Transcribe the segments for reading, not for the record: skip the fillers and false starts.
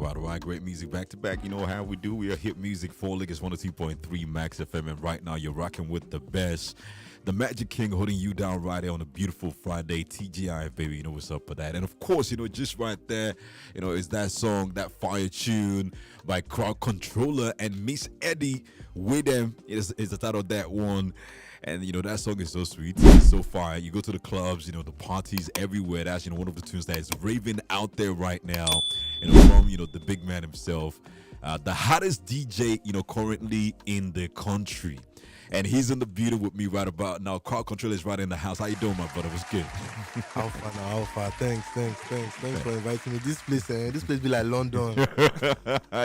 All right. Great music back to back. You know how we do. We are Hit Music 4 Leagues 102.3 Max FM. And right now you're rocking with the best. The Magic King holding you down right there on a beautiful Friday. TGI, baby. You know what's up with that. And of course, just right there, is that song, that fire tune by Crowd Controller and Miss Edi with them is the title of that one. And that song is so sweet, it's so fire. You go to the clubs, the parties everywhere. That's one of the tunes that is raving out there right now. From the big man himself, the hottest DJ currently in the country. And he's in the building with me right about now. Crowd Control is right in the house. How you doing, my brother? What's good? Alpha. Thanks for inviting me. This place be like London.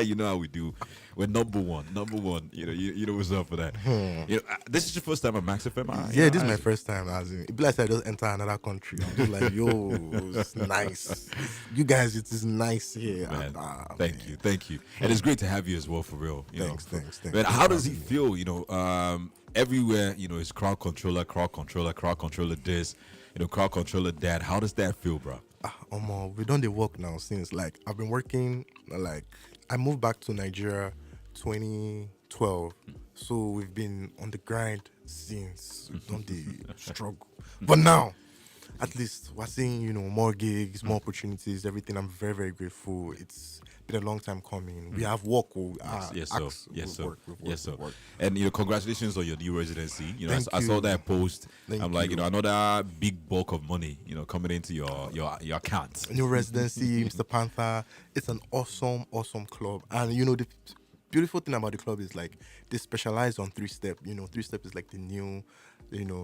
You know how we do. We're number one. You know what's up for that. This is your first time at Max FM. Yeah, this is my first time. It be like I just enter another country. I'm just like, yo, it's nice. You guys, it is nice here. Man, thank you. And it's great to have you as well, for real. Thanks. But how does he feel? Everywhere, it's crowd controller this, crowd controller that. How does that feel, bro? We done the work now since I've been working I moved back to Nigeria 2012, so we've been on the grind since. We've done the struggle, but now at least we're seeing more gigs, more opportunities, everything. I'm very, very grateful. It's been a long time coming. We have work. Yes, sir. And congratulations on your new residency. I saw that post. I'm like, another big bulk of money, coming into your account. New residency, Mr. Panther. It's an awesome club. And the beautiful thing about the club is they specialize on three-step. Three-step is the new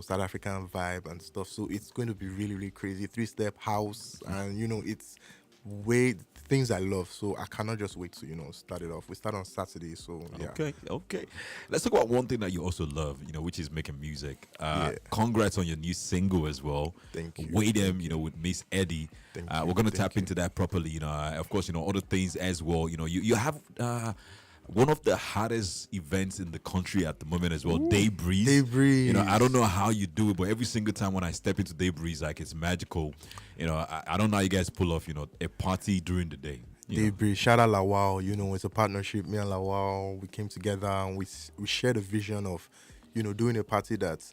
South African vibe and stuff. So it's going to be really, really crazy. Three-step house, and it's way things I love. So I cannot just wait to start it off. We start on Saturday, so yeah. Okay. Let's talk about one thing that you also love, which is making music. Congrats on your new single as well. Thank you. Wait them, with Miss Edi. We're gonna tap into that properly. Of course, other things as well. You have one of the hottest events in the country at the moment as well, Daybreeze. I don't know how you do it, but every single time when I step into Daybreeze, it's magical. I don't know how you guys pull off, a party during the day. Daybreeze, shout out Lawal. It's a partnership. Me and Lawal, we came together and we shared a vision of, doing a party that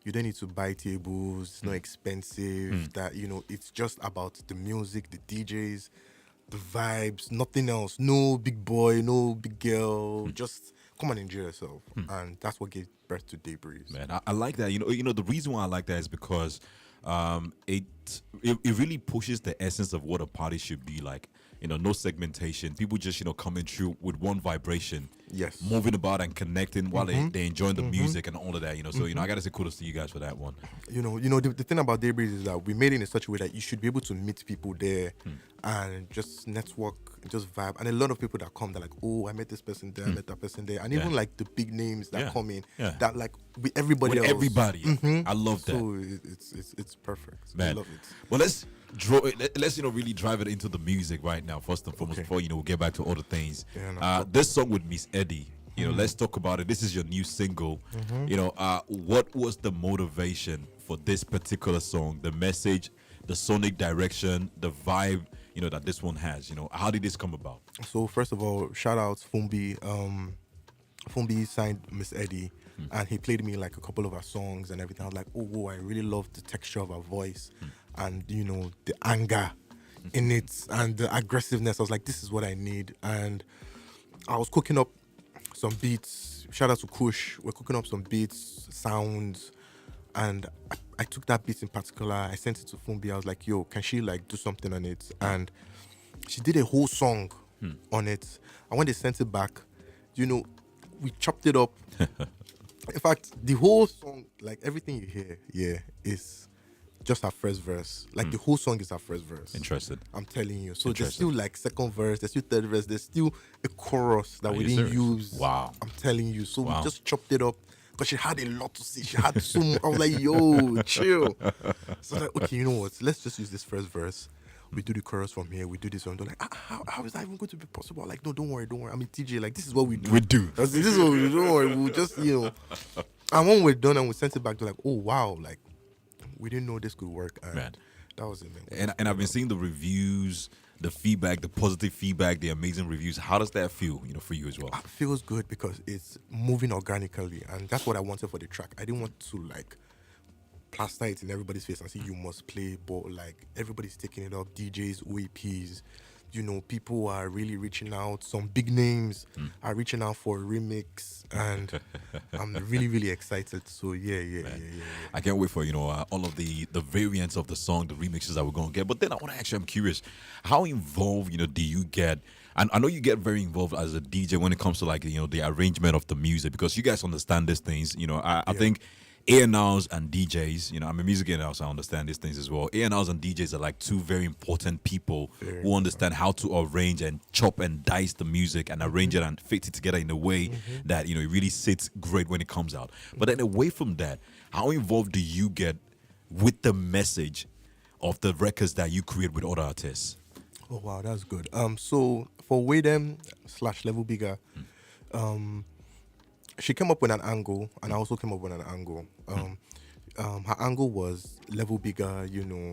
you don't need to buy tables, it's not expensive. That it's just about the music, the DJs. The vibes, nothing else. No big boy, no big girl. Just come and enjoy yourself, and that's what gave birth to Daybreeze. Man, I like that. The reason why I like that is because it really pushes the essence of what a party should be like. No segmentation. People just coming through with one vibration. Yes. Moving about and connecting while they enjoying the music and all of that. So I gotta say kudos to you guys for that one. The thing about Daybreeze is that we made it in such a way that you should be able to meet people there and just network, just vibe. And a lot of people that come, they're like, oh, I met this person there, I met that person there, and even the big names that come in, that with everybody else. Everybody. I love that. So it's perfect. Man. I love it. Well, let's really drive it into the music right now. First and foremost, before we'll get back to other things. This song with Miss Edi, let's talk about it. This is your new single. What was the motivation for this particular song? The message, the sonic direction, the vibe, that this one has. How did this come about? So first of all, shout out Fumbi. Fumbi signed Miss Edi, and he played me a couple of her songs and everything. I was like, oh, I really love the texture of her voice, and the anger in it and the aggressiveness. I was like, this is what I need. And I was cooking up some beats. Shout out to Kush. We're cooking up some beats, sounds, and I took that beat in particular. I sent it to Fumbi. I was like, yo, can she do something on it? And she did a whole song on it. And when they sent it back, we chopped it up. In fact, the whole song, everything you hear, is just her first verse. The whole song is her first verse. Interesting. I'm telling you. So there's still second verse, there's still third verse, there's still a chorus that we didn't use. Wow. I'm telling you. So we just chopped it up because she had a lot to say. She had so much. I was like, yo, chill. So okay, you know what? Let's just use this first verse. We do the chorus from here. We do this one. They're like, how is that even going to be possible? I'm like, no, don't worry. I mean, TJ, this is what we do. This is what we do. Don't worry. We'll just, And when we're done and we sent it back, they're like, oh, wow. We didn't know this could work. And man, that was it, man. And I've been seeing the reviews, the feedback, the positive feedback, the amazing reviews. How does that feel, for you as well? It feels good because it's moving organically, and that's what I wanted for the track. I didn't want to like plaster it in everybody's face and say you must play, but like everybody's taking it up. DJs, OEPs, people are really reaching out. Some big names are reaching out for a remix, and I'm really, really excited. So yeah. I can't wait for all of the variants of the song, the remixes that we're gonna get. But then I want to ask you, I'm curious, how involved do you get? And I know you get very involved as a DJ when it comes to like the arrangement of the music, because you guys understand these things. I think A&Rs and DJs, I'm a music A&R, so I understand these things as well. A&Rs and DJs are like two very important people who understand how to arrange and chop and dice the music and arrange it and fit it together in a way that, it really sits great when it comes out. But then away from that, how involved do you get with the message of the records that you create with other artists? Oh, wow, that's good. So for Waydem / Level Bigger, she came up with an angle, and I also came up with an angle. Her angle was Level Bigger.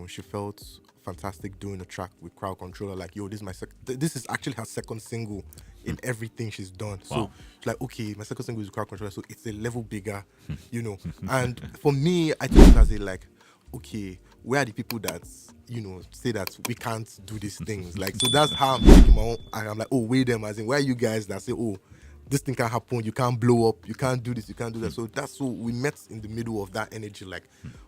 She felt fantastic doing a track with Crowd Controller. Like, yo, this is actually her second single in everything she's done. Wow. So she's like, okay, my second single is Crowd Controller, so it's a level bigger, And for me, I took it as okay, where are the people that say that we can't do these things? Like, so that's how I'm taking my own. And I'm like, oh, Waydem, as in, where are you guys that say, oh, this thing can happen, you can't blow up, you can't do this, you can't do that. So that's so we met in the middle of that energy, like,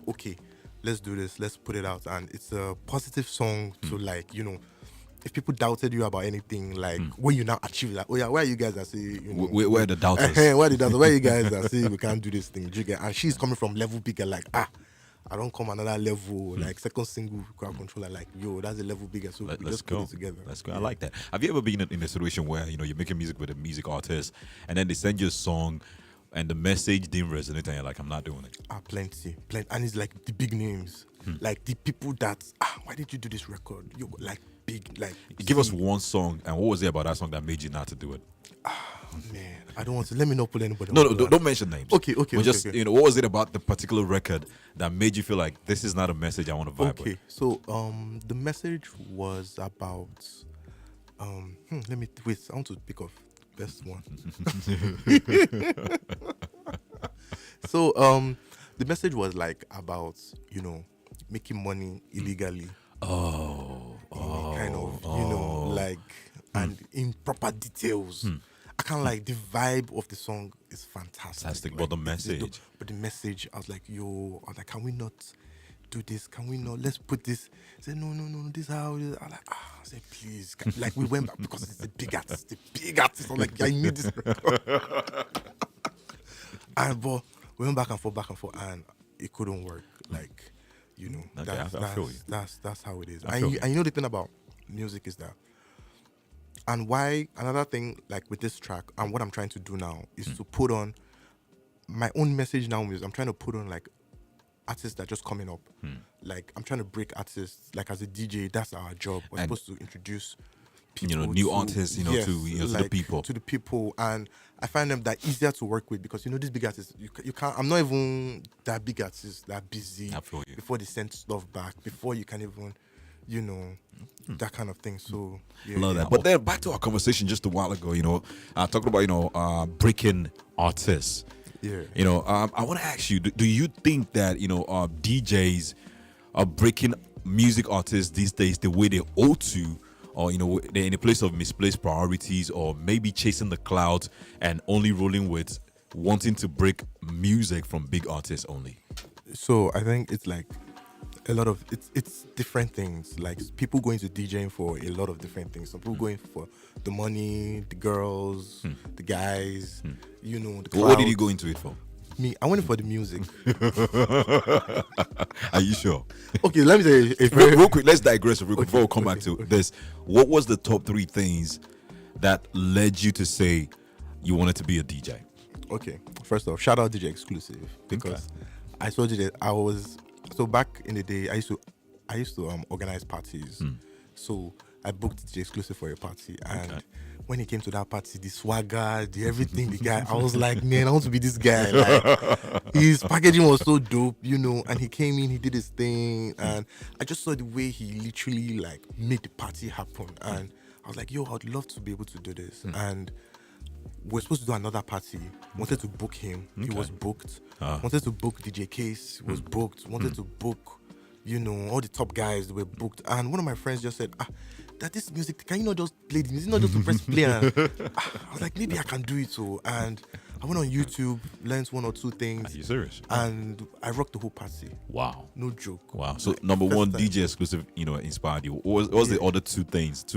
okay, let's do this, let's put it out. And it's a positive song to like, if people doubted you about anything, like when you now achieve that, oh yeah, where are you guys that say, where are the doubters? Where are the doubters? Where are you guys that say we can't do this thing? And she's coming from Level Bigger, like, I don't come another level, like second single Crowd Controller, like, yo, that's a level bigger. So we just put it together. Let's go. I like that. Have you ever been in a situation where you're making music with a music artist, and then they send you a song, and the message didn't resonate, and you're like, I'm not doing it? Plenty, and it's like the big names, like the people that why did you do this record? You like big, like. Give us one song, and what was it about that song that made you not to do it? Man, I don't want to. Let me not put anybody. No, don't mention names. Okay. But just okay. What was it about the particular record that made you feel like this is not a message I want to vibe with? Okay, so the message was about let me wait. I want to pick off best one. So the message was like about making money illegally. Kind of like and in proper details. I kind of like the vibe of the song is fantastic. But the message. But the message, I was like, can we not do this? Can we not? Let's put this. I said, no, this is how it is. I said, please. Like, we went back because it's the big artist. I'm like, I need this record. But we went back and forth, and it couldn't work. Like, I feel you. That's how it is. And the thing about music is that, and why another thing like with this track and what I'm trying to do now is to put on my own message now is I'm trying to put on like artists that are just coming up. Like I'm trying to break artists. Like as a DJ, that's our job. We're supposed to introduce people new artists, to the people. To the people, and I find them that easier to work with because these big artists you can't. I'm not even that big artists that busy before they send stuff back before you can even. That kind of thing. So love that. But then back to our conversation just a while ago, talking about breaking artists. I want to ask you, do you think that DJs are breaking music artists these days the way they ought to, or they're in a place of misplaced priorities, or maybe chasing the clout and only rolling with wanting to break music from big artists only? So I think it's like a lot of it's different things. Like people going to DJing for a lot of different things. Some people going for the money, the girls, the guys, the clouds. What did you go into it for? Me, I went in for the music. Are you sure? Okay, let me say real quick. Let's digress real quick before we come back to this. What was the top 3 things that led you to say you wanted to be a DJ? Okay, first off, shout out DJ Exclusive because I told you that so back in the day I used to organize parties. So I booked DJ Exclusive for a party, and Okay. when he came to that party, the swagger, the everything, the guy, I was like, man, I want to be this guy. Like, his packaging was so dope, and he came in, he did his thing, and I just saw the way he literally like made the party happen, and I was like, yo, I'd love to be able to do this, and we're supposed to do another party. Wanted to book him. He was booked. Wanted to book DJ Case. He was booked. Wanted to book, all the top guys were booked. And one of my friends just said, that this music, can you not just play this music? Not just to press play. And, I was like, maybe I can do it too. And I went on YouTube, learned one or two things. Are you serious? And I rocked the whole party. Wow. No joke. Wow. So Like, number first one, time. DJ Exclusive, inspired you. What was the other two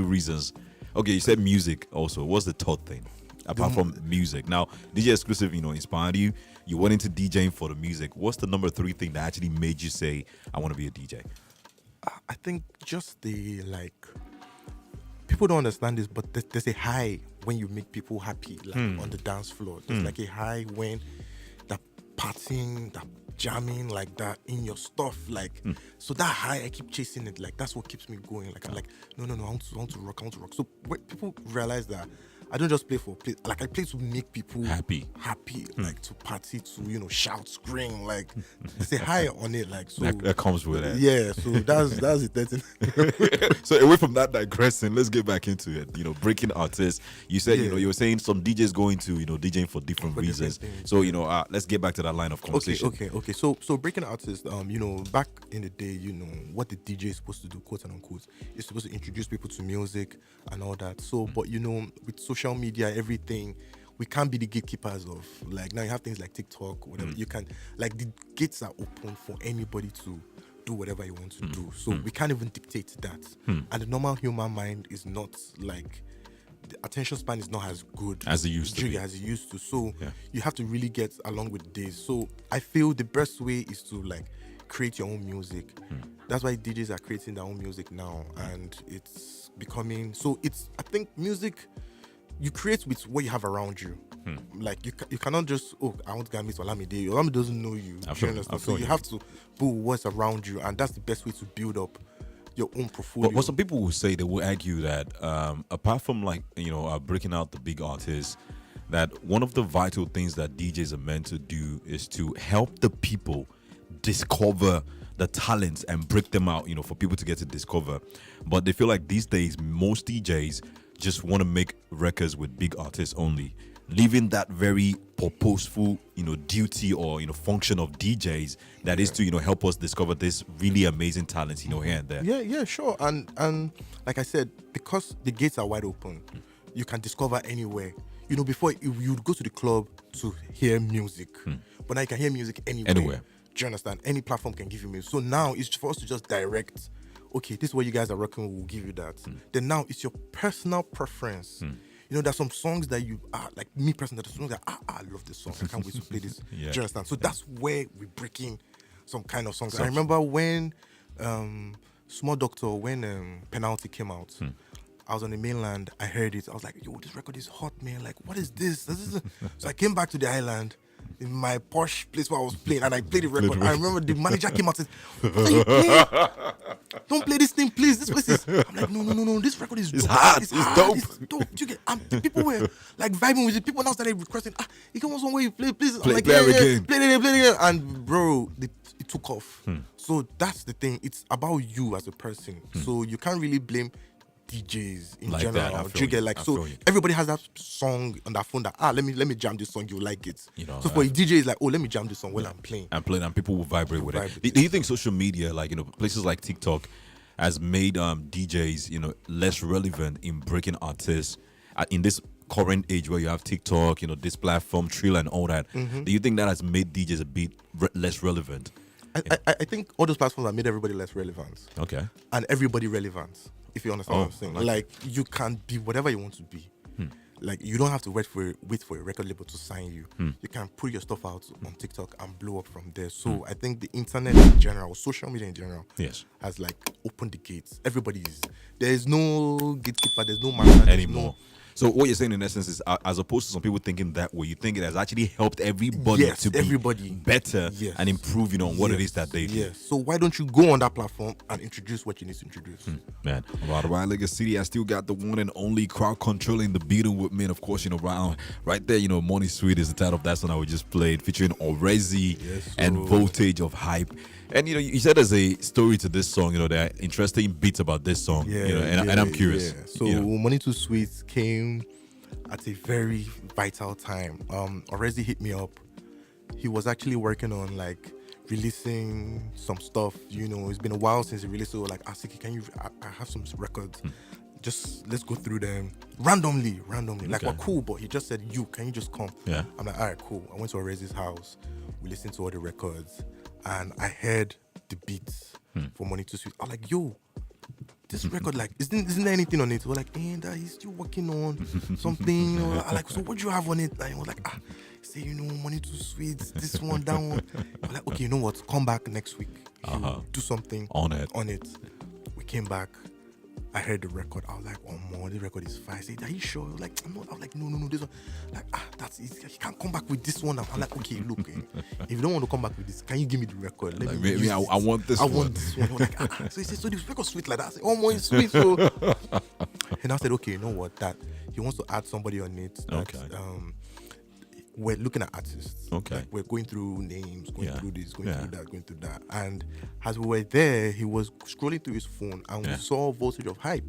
reasons? Okay, you said music also. What's the third thing? Apart from music. Now, DJ Exclusive, inspired you. You went into DJing for the music. What's the number 3 thing that actually made you say, I want to be a DJ? I think just the people don't understand this, but there's a high when you make people happy, on the dance floor. There's like a high when that partying, that jamming, like that in your stuff, so that high, I keep chasing it. Like that's what keeps me going. Like I'm like, no, I want to rock. So when people realize that I don't just play for play. Like I play to make people Happy. like to party, to shout, scream, like say hi on it, like so. That comes with it. Yeah, so that's it. So away from that digressing, let's get back into it. Breaking artists. You said, you were saying some DJs going to, DJing for different reasons. things, So, let's get back to that line of conversation. Okay. So breaking artists, back in the day, what the DJ is supposed to do, quote and unquote, is supposed to introduce people to music and all that. So, but with social media, everything, we can't be the gatekeepers of now you have things like TikTok, whatever. You can the gates are open for anybody to do whatever you want to do. So we can't even dictate that. And the normal human mind is not like the attention span is not as good As it used to be. as it used to. So Yeah. you have to really get along with the days. So I feel the best way is to create your own music. That's why DJs are creating their own music now, and it's becoming I think music you create with what you have around you. Like you cannot just I want to meet Olamide. Olamide doesn't know you. I Do feel you you. understand? I So feel you you. have to put what's around you, and that's the best way to build up your own portfolio. But some people will say, they will argue that apart from breaking out the big artists, that one of the vital things that DJs are meant to do is to help the people discover the talents and break them out, for people to get to discover. But they feel like these days, most DJs just want to make records with big artists only, leaving that very purposeful, duty or, function of DJs that is to, help us discover this really amazing talents, here and there. Yeah, sure. And like I said, because the gates are wide open, you can discover anywhere. Before you'd go to the club to hear music, but now you can hear music anywhere. Do you understand? Any platform can give you music. So now it's for us to just direct, okay, this is what you guys are rocking with, we'll give you that. Then now it's your personal preference. There's some songs that you are, like me personally, there's songs that I love this song. I can't wait to play this. Yeah. Do you understand? So that's where we break in some kind of songs. I remember when Small Doctor, when Penalty came out, I was on the mainland, I heard it. I was like, yo, this record is hot, man. Like, what is this? So I came back to the island in my posh place where I was playing, and I played the record. I remember the manager came out and said, what are you playing? Don't play this thing, please. This place is... I'm like, no. This record is dope. hot. It's dope. It's dope. Do you get... the people were like vibing with it. People now started requesting, you can want some way you play, please. I'm like, play it again. Play it again. And bro, it took off. So that's the thing. It's about you as a person. So you can't really blame DJs in Like that, I general. feel Do you get you. I feel you. everybody has that song on their phone that let me jam this song, you like it. So for a DJ it's like, let me jam this song while I'm playing. And people will vibrate with Vibrate. it. Do you think social media, places like TikTok, has made DJs, less relevant in breaking artists in this current age where you have TikTok, this platform, Trill and all that? Do you think that has made DJs a bit less relevant? I think all those platforms have made everybody less relevant. Okay. And everybody relevant, if you understand what I'm saying. okay. Like you can be whatever you want to be. Like you don't have to wait for a record label to sign you. You can put your stuff out on TikTok and blow up from there. So I think the internet in general, social media in general, Yes. has opened the gates. There is no gatekeeper, there's no master Anymore. So what you're saying in essence is, as opposed to some people thinking that way, you think it has actually helped everybody to be better and improve, on what it is that they do. Yes. So why don't you go on that platform and introduce what you need to introduce? Man, right, Lagos City, I still got the one and only crowd controlling the beating with me. And of course, right there, Money Sweet is the title of that song I we just played, featuring Orezi and Voltage of Hype. And you said there's a story to this song. There are interesting beats about this song. And I'm curious. Yeah. So Money Too Sweet came at a very vital time. Orezi hit me up. He was actually working on like releasing some stuff. It's been a while since he released. So like, Asiki, I have some records. Just let's go through them randomly. Like, we're cool, but he just said, can you just come? Yeah. I'm like, all right, cool. I went to Orezi's house. We listened to all the records, and I heard the beats for Money Too Sweet. I'm like, yo, this record, like, isn't there anything on it? We're like, he's still working on something. I'm like, so what do you have on it? And he was like, say, Money Too Sweet, this one, that one. I'm like, okay, you know what? Come back next week. Do something on it. We came back. I heard the record. I was like, oh man, this record is fire. I said, are you sure? Like, no. I was like, no, this one. Like, that's easy. You can't come back with this one. I'm like, okay, look, if you don't want to come back with this, can you give me the record? Let me use I want this one. I want this one. Like, so he said, so this record sweet like that. I said, oh man, it's sweet. So, and I said, okay, you know what? That he wants to add somebody on it. We're looking at artists. Okay. Like, we're going through names, going through this, going through that. And as we were there, he was scrolling through his phone and we saw Voltage of Hype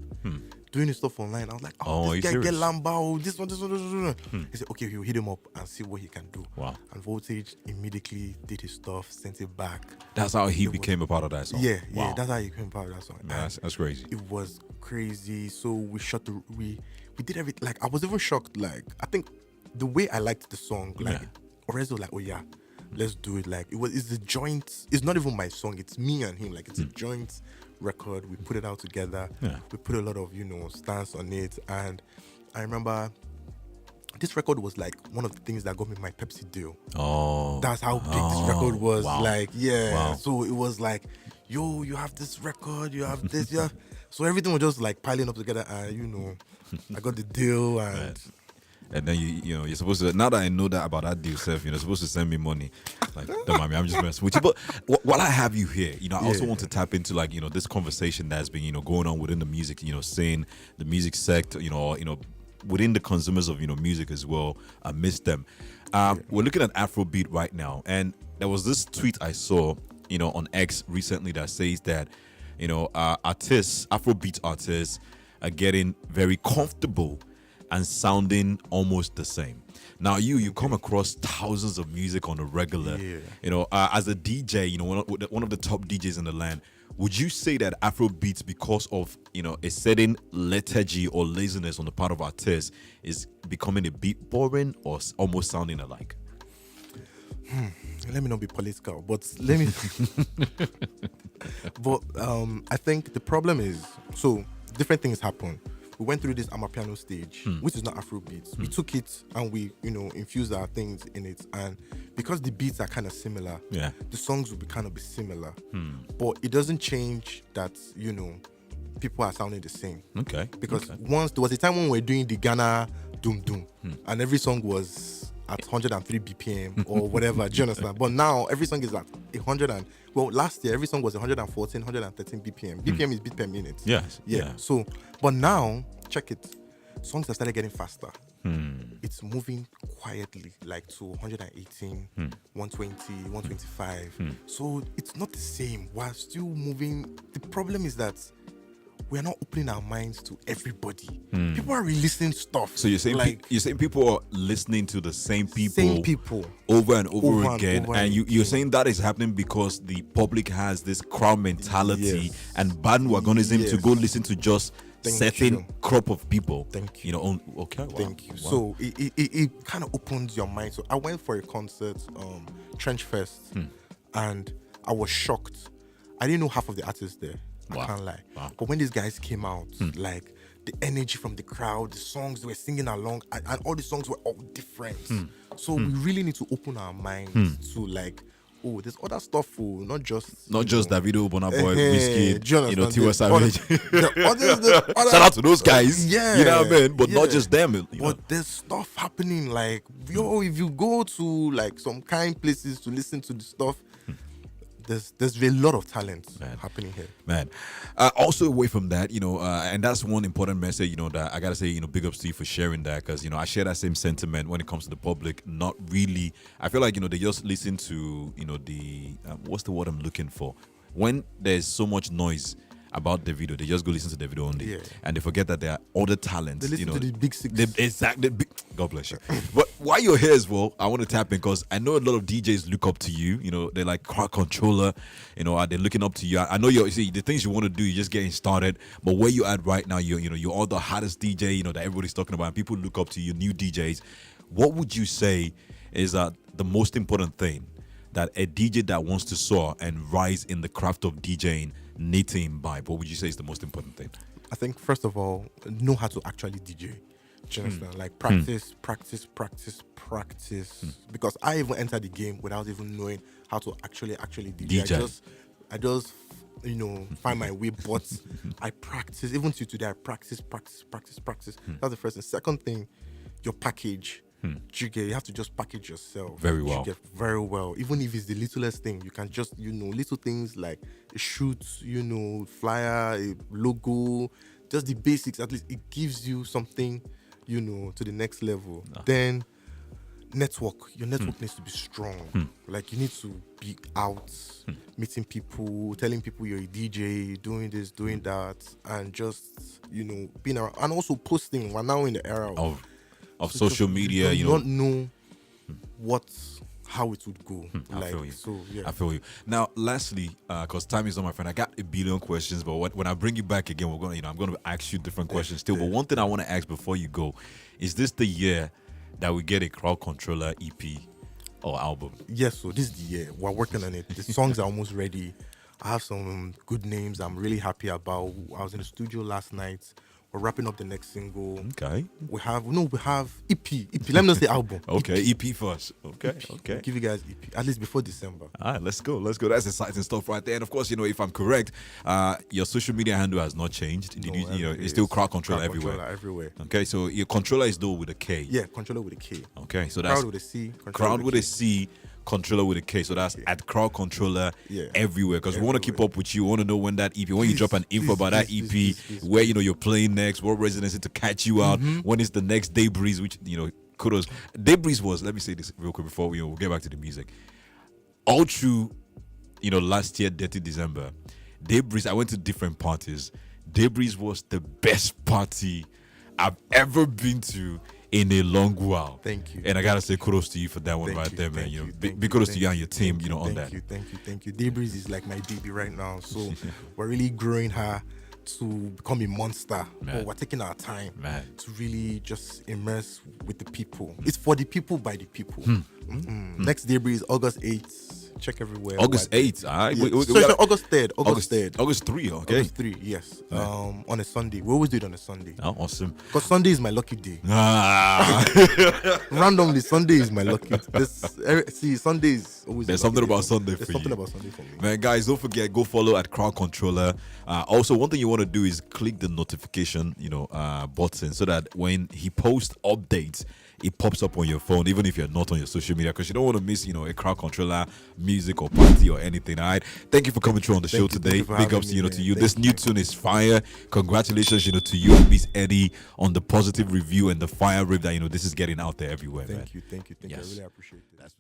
doing his stuff online. I was like, this guy get Lambao, this one. He said, okay, he'll hit him up and see what he can do. Wow. And Voltage immediately did his stuff, sent it back. That's how he became a part of that song. Yeah, that's how he became a part of that song. Man, that's crazy. It was crazy. So we did everything. Like, I was even shocked. Like, I think the way I liked the song, like, Orezi was like, oh yeah, let's do it. Like, it's a joint. It's not even my song. It's me and him. Like, it's a joint record. We put it out together. Yeah. We put a lot of stance on it. And I remember this record was like one of the things that got me my Pepsi deal. Oh, that's how big this record was. Wow. Like, So it was like, yo, you have this record, you have this, So everything was just like piling up together, and I got the deal. And then you're supposed to, now that I know that about that deal, Seth, you're supposed to send me money. Like, don't mind me, I'm just messing with you. But while I have you here, I also want to tap into like, this conversation that's been, going on within the music, saying the music sector, within the consumers of, music as well, amidst them. We're looking at Afrobeat right now. And there was this tweet I saw, on X recently that says that, artists, Afrobeat artists are getting very comfortable and sounding almost the same. Now you come across thousands of music on a regular. As a DJ, one of the top DJs in the land, would you say that Afrobeats, because of a certain lethargy or laziness on the part of artists, is becoming a bit boring or almost sounding alike? Let me not be political, but let me. But I think the problem is, so different things happen. We went through this Amapiano stage, which is not Afrobeats. We took it and we, infused our things in it. And because the beats are kind of similar, the songs will be similar. But it doesn't change that, people are sounding the same. Okay. Because once there was a time when we were doing the Ghana Doom Doom, and every song was at 103 BPM or whatever. Do you understand? But now every song is at 100 and, last year every song was 114, 113 BPM. BPM is beat per minute. Yes. Yeah. So, but now, check it. Songs have started getting faster. It's moving quietly, like to 118, 120, 125. So it's not the same. We're still moving. The problem is that we're not opening our minds to everybody. People are releasing stuff. So you're saying you're saying people are listening to the same people over and over again, and you're saying that is happening because the public has this crowd mentality and bandwagonism to go listen to just certain crop of people. Thank you. Okay. Wow. Thank you. Wow. So it kind of opens your mind. So I went for a concert, Trench Fest, and I was shocked. I didn't know half of the artists there. I can't lie. Wow. But when these guys came out, like the energy from the crowd, the songs they were singing along, and all the songs were all different. So we really need to open our minds to like, oh, there's other stuff, oh, not just Davido, Burna Boy, Whiskey, do you understand? Tiwa Savage. The other, Shout out to those guys. Yeah, you know what I mean. But not yeah. just them. You know? But there's stuff happening. Like, yo, if you go to like some kind places to listen to the stuff, there's a lot of talent happening here. Man. Also away from that, and that's one important message, that I gotta say, big ups to you for sharing that, because I share that same sentiment when it comes to the public. Not really. I feel like they just listen to the what's the word I'm looking for? When there's so much noise about the video, they just go listen to the video only, and they forget that there are other talents. They listen to the big six. Exactly. God bless you. But while you're here as well, I want to tap in because I know a lot of DJs look up to you. They're like Crowd Controller. They're looking up to you. I know you see the things you want to do. You're just getting started. But where you at right now, you're all the hottest DJ. That everybody's talking about. And people look up to you, new DJs. What would you say is the most important thing that a DJ that wants to soar and rise in the craft of DJing need to imbibe? What would you say is the most important thing? I think first of all, know how to actually DJ. Do you understand? Like practice. Because I even entered the game without even knowing how to actually DJ. I just find my way, but I practice. Even to today, I practice. That's the first thing. Second thing, your package. You have to just package yourself very well. Very well. Even if it's the littlest thing, you can just little things like a shoot, flyer, a logo, just the basics. At least it gives you something, to the next level. Then network. Your network needs to be strong. Like you need to be out, meeting people, telling people you're a DJ, doing this, doing that, and just being around, and also posting. We're now in the era of social media, you don't know how it would go. I feel you. So, yeah. I feel you. Now, lastly, because time is on, my friend, I got a billion questions, but when I bring you back again, we're gonna, I'm gonna ask you different questions still. But one thing I want to ask before you go is: this the year that we get a Crowd Controller EP or album? Yes. So this is the year. We're working on it. The songs are almost ready. I have some good names I'm really happy about. I was in the studio last night. We're wrapping up the next single. Okay. We have EP. Let me not say album. Okay, EP first. Okay, EP. okay. We'll give you guys EP at least before December. All right, let's go. That's exciting stuff right there. And of course, if I'm correct, your social media handle has not changed. Did it's still Crowd Controller everywhere. Okay, so your controller is though with a K. Yeah, controller with a K. Okay, so that's Crowd with a C. Crowd with a C. Controller with a K, so that's at Crowd Controller everywhere. Because we want to keep up with you. We want to know when that EP, when you drop an info about that EP, where you're playing next, what residency to catch you out, when is the next Daybreeze, which kudos. Daybreeze was, let me say this real quick before we'll get back to the music. All through, last year, 30 December, Daybreeze, I went to different parties. Daybreeze was the best party I've ever been to in a long while. Thank you. And I gotta say kudos to you for that one there, man. Big kudos to you and your team, on that. Thank you. Daybreeze is like my baby right now. So we're really growing her to become a monster. But we're taking our time to really just immerse with the people. It's for the people by the people. Next Daybreeze, August 8th. Check everywhere. August 8th. All right. Yeah. August 3rd. August 3, okay. August 3, yes. On a Sunday. We always do it on a Sunday. Oh, awesome. Because Sunday is my lucky day. Randomly, Sunday is my lucky day. Sunday is always. There's something about Sunday for you. There's something about Sunday for me. Man, guys, don't forget, go follow at Crowd Controller. Also, one thing you want to do is click the notification, button, so that when he posts updates, it pops up on your phone, even if you're not on your social media, because you don't want to miss, a Crowd Controller music or party or anything. All right. Thank you for coming through on the show today. Big ups, to you. This new tune is fire. Congratulations, to you and Miss Edi on the positive review and the fire rip that this is getting out there everywhere. Thank you. Yes. I really appreciate it.